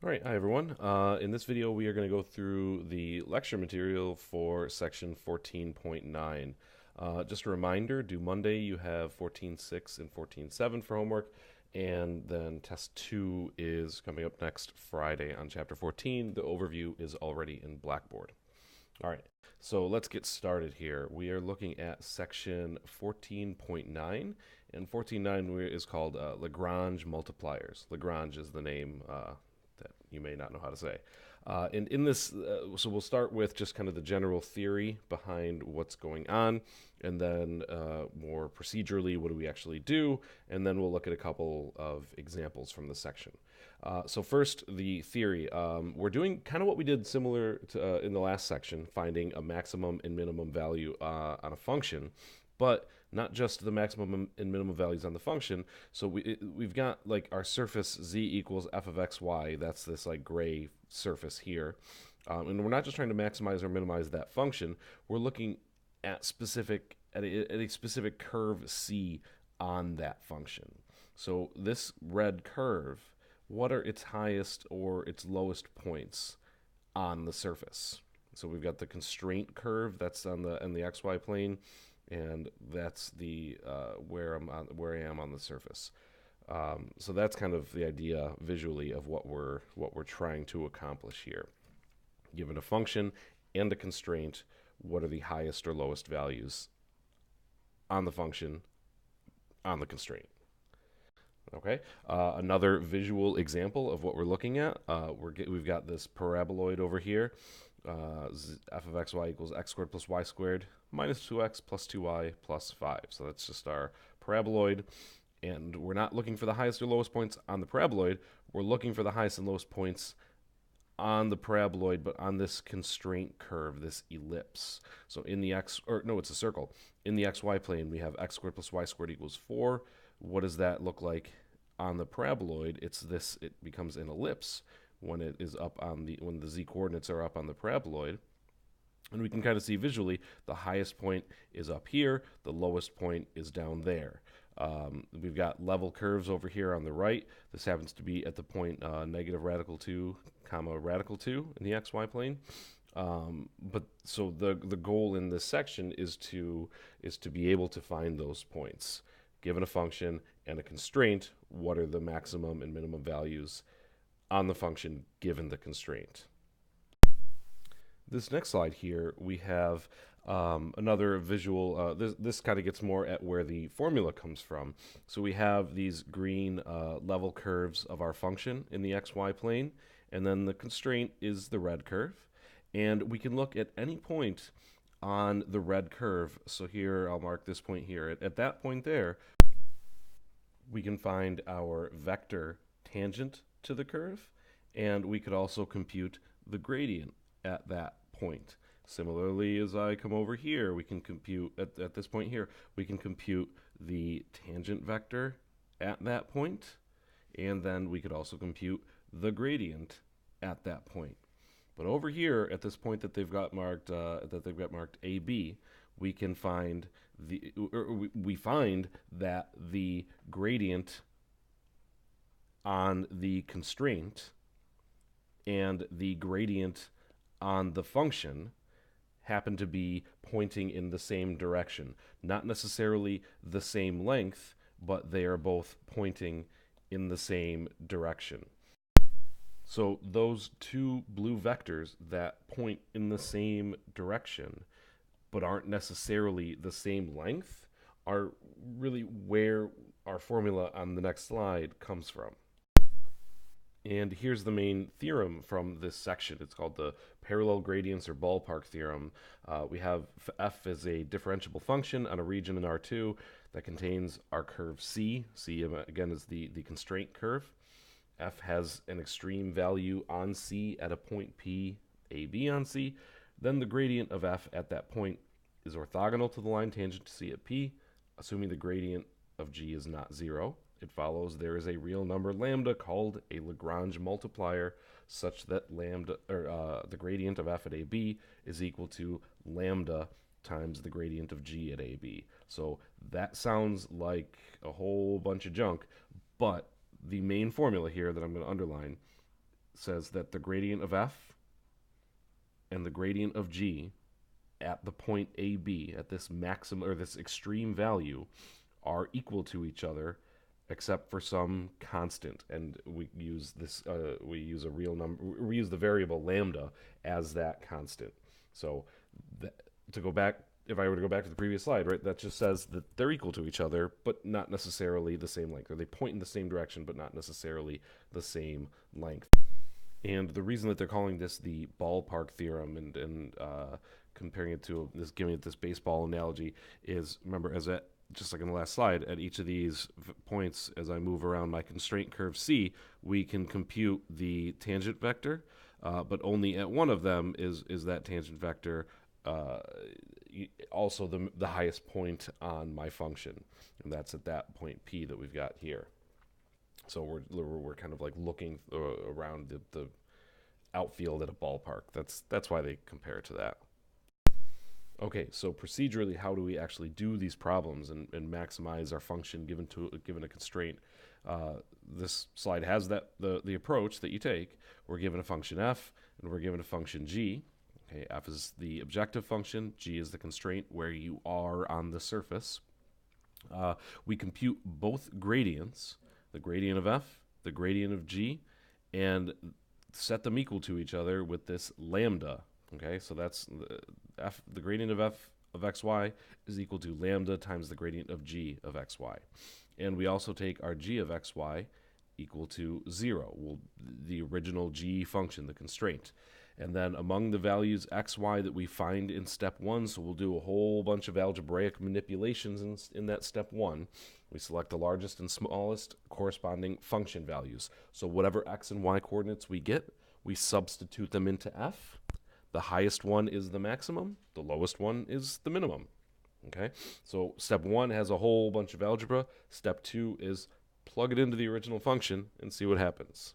All right, hi everyone. In this video, we are going to go through the lecture material for section 14.9. Just a reminder, due Monday, you have 14.6 and 14.7 for homework, and then test 2 is coming up next Friday on chapter 14. The overview is already in Blackboard. All right, so let's get started here. We are looking at section 14.9, and 14.9 is called Lagrange multipliers. Lagrange is the name that you may not know how to say. And in this, so we'll start with just kind of the general theory behind what's going on, and then more procedurally, what do we actually do, and then we'll look at a couple of examples from the section. So first, the theory. We're doing kind of what we did similar to in the last section, finding a maximum and minimum value on a function, but not just the maximum and minimum values on the function. So we've got like our surface z equals f of x, y. That's this like gray surface here. And we're not just trying to maximize or minimize that function. We're looking at a specific curve c on that function. So this red curve, what are its highest or its lowest points on the surface? So we've got the constraint curve that's on the xy plane, and that's the where I am on the surface. So that's kind of the idea visually of what we're trying to accomplish here. Given a function and a constraint, what are the highest or lowest values on the function on the constraint? Okay, another visual example of what we're looking at, we've got this paraboloid over here. F of xy equals x squared plus y squared minus 2x plus 2y plus 5. So that's just our paraboloid. And we're not looking for the highest or lowest points on the paraboloid. We're looking for the highest and lowest points on the paraboloid, but on this constraint curve, this ellipse. So in the it's a circle. In the xy plane, we have x squared plus y squared equals 4. What does that look like on the paraboloid? It becomes an ellipse when it is up on when the z coordinates are up on the paraboloid. And we can kind of see visually the highest point is up here, the lowest point is down there. We've got level curves over here on the right. This happens to be at the point negative radical 2 comma radical 2 in the xy plane. But so the goal in this section is to be able to find those points. Given a function and a constraint, what are the maximum and minimum values on the function given the constraint? This next slide here, we have another visual. This kind of gets more at where the formula comes from. So we have these green level curves of our function in the xy plane, and then the constraint is the red curve. And we can look at any point on the red curve. So here, I'll mark this point here. At that point there, we can find our vector tangent to the curve, and we could also compute the gradient at that point. Similarly, as I come over here, we can compute, at this point here, we can compute the tangent vector at that point, and then we could also compute the gradient at that point. But over here, at this point that they've got marked AB, we can find we find that the gradient on the constraint and the gradient on the function happen to be pointing in the same direction. Not necessarily the same length, but they are both pointing in the same direction. So those two blue vectors that point in the same direction but aren't necessarily the same length are really where our formula on the next slide comes from. And here's the main theorem from this section. It's called the parallel gradients or ballpark theorem. We have f as a differentiable function on a region in R2 that contains our curve c. C, again, is the constraint curve. F has an extreme value on c at a point P, AB on c. Then the gradient of f at that point is orthogonal to the line tangent to c at P, assuming the gradient of g is not 0. It follows there is a real number lambda called a Lagrange multiplier such that the gradient of f at AB is equal to lambda times the gradient of g at AB. So that sounds like a whole bunch of junk, but the main formula here that I'm going to underline says that the gradient of f and the gradient of g at the point AB, at this maximum or this extreme value, are equal to each other except for some constant. And we use this we use a real number, we use the variable lambda as that constant. So to go back, if I were to go back to the previous slide, right, that just says that they're equal to each other, but not necessarily the same length, or they point in the same direction, but not necessarily the same length. And the reason that they're calling this the ballpark theorem and comparing it to this, giving it this baseball analogy, is, remember, as at just like in the last slide, at each of these points, as I move around my constraint curve C, we can compute the tangent vector, but only at one of them is that tangent vector also the highest point on my function, and that's at that point P that we've got here. So we're kind of like looking around the outfield at a ballpark. That's why they compare it to that. Okay, so procedurally, how do we actually do these problems and maximize our function given a constraint? This slide has the approach that you take. We're given a function f, and we're given a function g. Okay, f is the objective function, g is the constraint where you are on the surface. We compute both gradients, the gradient of f, the gradient of g, and set them equal to each other with this lambda. Okay, so that's the gradient of f of xy is equal to lambda times the gradient of g of xy. And we also take our g of xy equal to 0, the original g function, the constraint. And then among the values xy that we find in step 1, so we'll do a whole bunch of algebraic manipulations in that step 1, we select the largest and smallest corresponding function values. So whatever x and y coordinates we get, we substitute them into f. The highest one is the maximum, the lowest one is the minimum. Okay, so step 1 has a whole bunch of algebra. Step 2 is plug it into the original function and see what happens.